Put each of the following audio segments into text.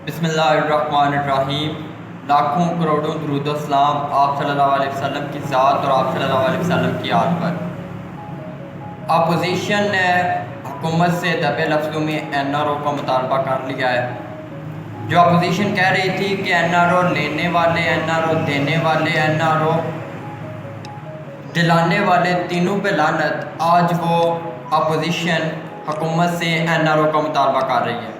بسم اللہ الرحمن الرحیم۔ لاکھوں کروڑوں درود و سلام آپ صلی اللہ علیہ وسلم کی ذات اور آپ صلی اللہ علیہ وسلم کی آل پر۔ اپوزیشن نے حکومت سے دبے لفظوں میں این آر او کا مطالبہ کر لیا ہے۔ جو اپوزیشن کہہ رہی تھی کہ این آر او لینے والے، این آر او دینے والے، این آر او دلانے والے، تینوں پہ لعنت، آج وہ اپوزیشن حکومت سے این آر او کا مطالبہ کر رہی ہے،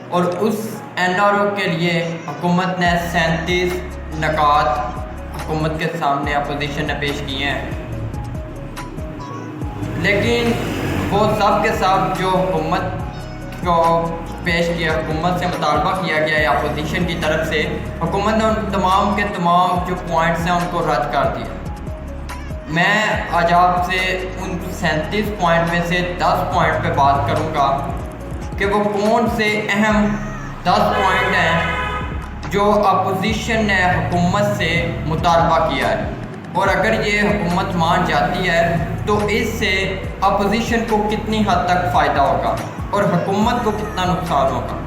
اور اس این آر او کے لیے حکومت نے 37 نکات حکومت کے سامنے اپوزیشن نے پیش کیے ہیں، لیکن وہ سب کے سب جو حکومت کو پیش کیا، حکومت سے مطالبہ کیا گیا ہے اپوزیشن کی طرف سے، حکومت نے ان تمام کے تمام جو پوائنٹس ہیں ان کو رد کر دیا۔ میں آج آپ سے ان 37 پوائنٹ میں سے 10 پوائنٹ پہ بات کروں گا کہ وہ کون سے اہم 10 پوائنٹ ہیں جو اپوزیشن نے حکومت سے مطالبہ کیا ہے، اور اگر یہ حکومت مان جاتی ہے تو اس سے اپوزیشن کو کتنی حد تک فائدہ ہوگا اور حکومت کو کتنا نقصان ہوگا۔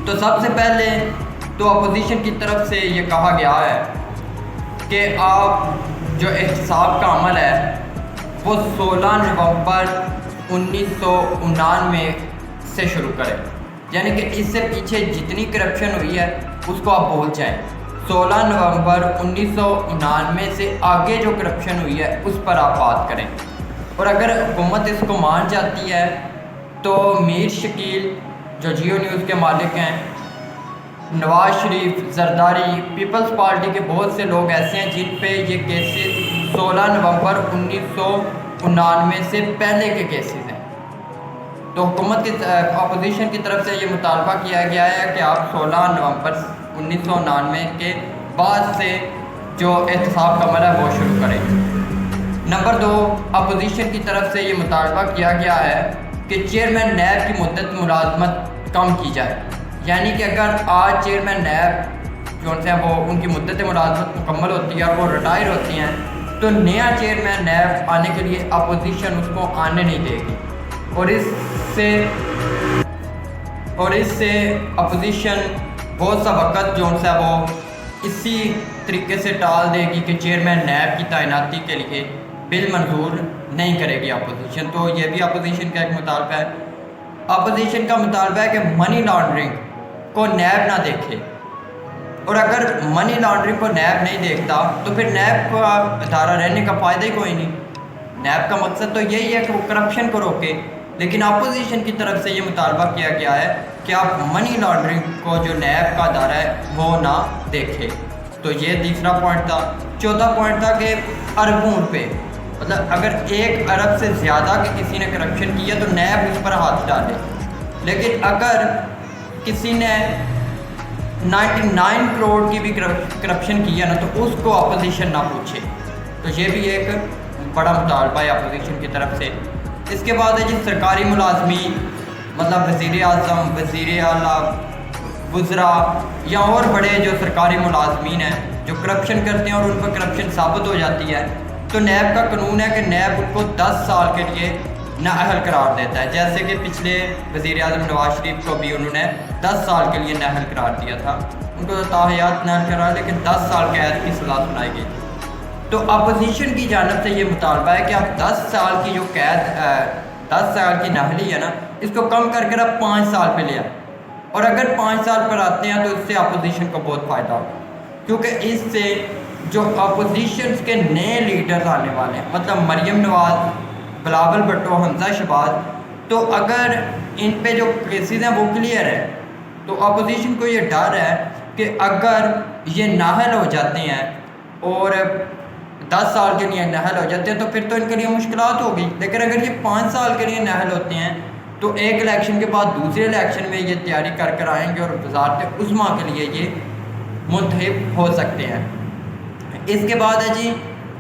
تو سب سے پہلے تو اپوزیشن کی طرف سے یہ کہا گیا ہے کہ آپ جو احتساب کا عمل ہے وہ 16 نومبر 1999 سے شروع کریں، یعنی کہ اس سے پیچھے جتنی کرپشن ہوئی ہے اس کو آپ بھول جائیں۔ 16 نومبر 1999 سے آگے جو کرپشن ہوئی ہے اس پر آپ بات کریں، اور اگر حکومت اس کو مان جاتی ہے تو میر شکیل جو جیو نیوز کے مالک ہیں، نواز شریف، زرداری، پیپلز پارٹی کے بہت سے لوگ ایسے ہیں جن پہ یہ کیسز 16 نومبر 1999 سے پہلے کے کیسز ہیں۔ تو حکومت کی اپوزیشن کی طرف سے یہ مطالبہ کیا گیا ہے کہ آپ 16 نومبر 1999 کے بعد سے جو احتساب کا عمل ہے وہ شروع کریں۔ نمبر 2، اپوزیشن کی طرف سے یہ مطالبہ کیا گیا ہے کہ چیئرمین نیب کی مدت ملازمت کم کی جائے، یعنی کہ اگر آج چیئرمین نیب جو ہیں وہ ان کی مدت ملازمت مکمل ہوتی ہے اور وہ ریٹائر ہوتی ہیں تو نیا چیئرمین نیب آنے کے لیے اپوزیشن اس کو آنے نہیں دے گی، اور اس سے اپوزیشن بہت سا وقت جو ہے وہ اسی طریقے سے ٹال دے گی کہ چیئرمین نیب کی تعیناتی کے لیے بل منظور نہیں کرے گی اپوزیشن۔ تو یہ بھی اپوزیشن کا ایک مطالبہ ہے۔ اپوزیشن کا مطالبہ ہے کہ منی لانڈرنگ کو نیب نہ دیکھے، اور اگر منی لانڈرنگ کو نیب نہیں دیکھتا تو پھر نیب کا ادارہ رہنے کا فائدہ ہی کوئی نہیں۔ نیب کا مقصد تو یہی ہے کہ وہ کرپشن کو روکے، لیکن اپوزیشن کی طرف سے یہ مطالبہ کیا گیا ہے کہ آپ منی لانڈرنگ کو جو نیب کا ادارہ ہے وہ نہ دیکھے۔ تو یہ تیسرا پوائنٹ تھا۔ چوتھا پوائنٹ تھا کہ اربوں روپے، مطلب اگر 1 ارب سے زیادہ کے کسی نے کرپشن کیا تو نیب اس پر ہاتھ ڈالے، لیکن اگر کسی نے 99 کروڑ کی بھی کرپشن کی ہے نا تو اس کو اپوزیشن نہ پوچھے۔ تو یہ بھی ایک بڑا مطالبہ ہے اپوزیشن کی طرف سے۔ اس کے بعد ہے جی سرکاری ملازمین، مطلب وزیر اعظم، وزیر اعلیٰ، وزراء یا اور بڑے جو سرکاری ملازمین ہیں جو کرپشن کرتے ہیں اور ان پر کرپشن ثابت ہو جاتی ہے تو نیب کا قانون ہے کہ نیب ان کو 10 سال کے لیے نااہل قرار دیتا ہے، جیسے کہ پچھلے وزیر اعظم نواز شریف کو بھی انہوں نے 10 سال کے لیے نااہل قرار دیا تھا، ان کو تاحیات نااہل قرار، لیکن 10 سال قید کی سزا سنائی گئی تھی۔ تو اپوزیشن کی جانب سے یہ مطالبہ ہے کہ آپ 10 سال کی جو قید 10 سال کی نااہلی ہے نا اس کو کم کر کے آپ 5 سال پہ لے آئیں، اور اگر 5 سال پر آتے ہیں تو اس سے اپوزیشن کو بہت فائدہ ہوگا، کیونکہ اس سے جو اپوزیشنز کے نئے لیڈرز آنے والے ہیں، مطلب مریم نواز، بلاول بھٹو، حمزہ شہباز، تو اگر ان پہ جو کیسز ہیں وہ کلیئر ہے تو اپوزیشن کو یہ ڈر ہے کہ اگر یہ نااہل ہو جاتے ہیں اور 10 سال کے لیے نااہل ہو جاتے ہیں تو پھر تو ان کے لیے مشکلات ہوگی، لیکن اگر یہ 5 سال کے لیے نااہل ہوتے ہیں تو ایک الیکشن کے بعد دوسرے الیکشن میں یہ تیاری کر آئیں گے اور وزارت عظمیٰ کے لیے یہ منتخب ہو سکتے ہیں۔ اس کے بعد ہے جی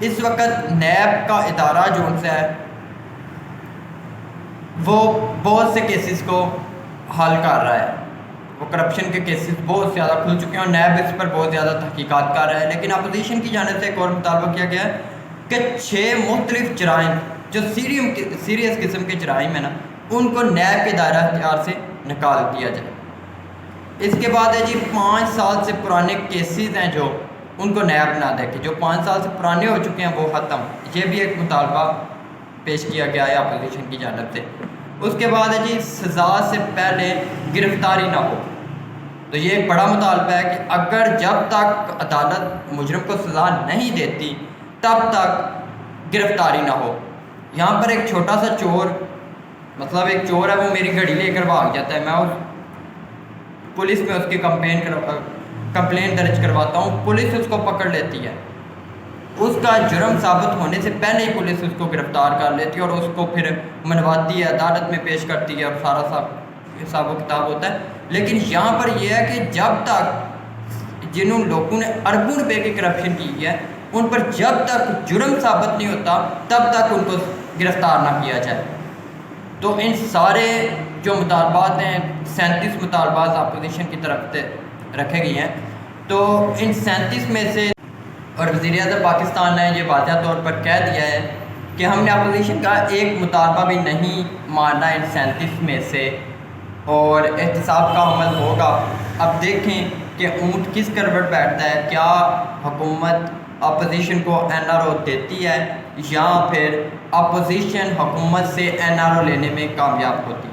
اس وقت نیب کا ادارہ جو ان سے ہے وہ بہت سے کیسز کو حل کر رہا ہے، وہ کرپشن کے کیسز بہت زیادہ کھل چکے ہیں اور نیب اس پر بہت زیادہ تحقیقات کر رہا ہے، لیکن اپوزیشن کی جانب سے ایک اور مطالبہ کیا گیا ہے کہ 6 مختلف جرائم جو سیریس قسم کے جرائم ہیں نا ان کو نیب کے دائرہ اختیار سے نکال دیا جائے۔ اس کے بعد ہے جی 5 سال سے پرانے کیسز ہیں جو ان کو نیا بنا دے کہ جو 5 سال سے پرانے ہو چکے ہیں وہ ختم. یہ بھی ایک مطالبہ پیش کیا گیا ہے اپوزیشن کی جانب سے. اس کے بعد ہے جی سزا سے پہلے گرفتاری نہ ہو. تو یہ ایک بڑا مطالبہ ہے کہ اگر جب تک عدالت مجرم کو سزا نہیں دیتی تب تک گرفتاری نہ ہو. یہاں پر ایک چھوٹا سا چور، مطلب ایک چور ہے، وہ میری گھڑی لے کر بھاگ جاتا ہے، میں پولیس میں اس کی کمپلین درج کرواتا ہوں، پولیس اس کو پکڑ لیتی ہے، اس کا جرم ثابت ہونے سے پہلے ہی پولیس اس کو گرفتار کر لیتی ہے اور اس کو پھر منواتی ہے، عدالت میں پیش کرتی ہے اور سارا حساب و کتاب ہوتا ہے. لیکن یہاں پر یہ ہے کہ جب تک جن لوگوں نے اربوں روپے کی کرپشن کی ہے ان پر جب تک جرم ثابت نہیں ہوتا تب تک ان کو گرفتار نہ کیا جائے. تو ان سارے جو مطالبات ہیں 37 مطالبات اپوزیشن کی طرف سے رکھے گئے ہیں. تو ان 37 میں سے اور وزیر اعظم پاکستان نے یہ واضح طور پر کہہ دیا ہے کہ ہم نے اپوزیشن کا ایک مطالبہ بھی نہیں ماننا ان 37 میں سے اور احتساب کا عمل ہوگا. اب دیکھیں کہ اونٹ کس کروٹ بیٹھتا ہے، کیا حکومت اپوزیشن کو NRO دیتی ہے یا پھر اپوزیشن حکومت سے NRO لینے میں کامیاب ہوتی ہے.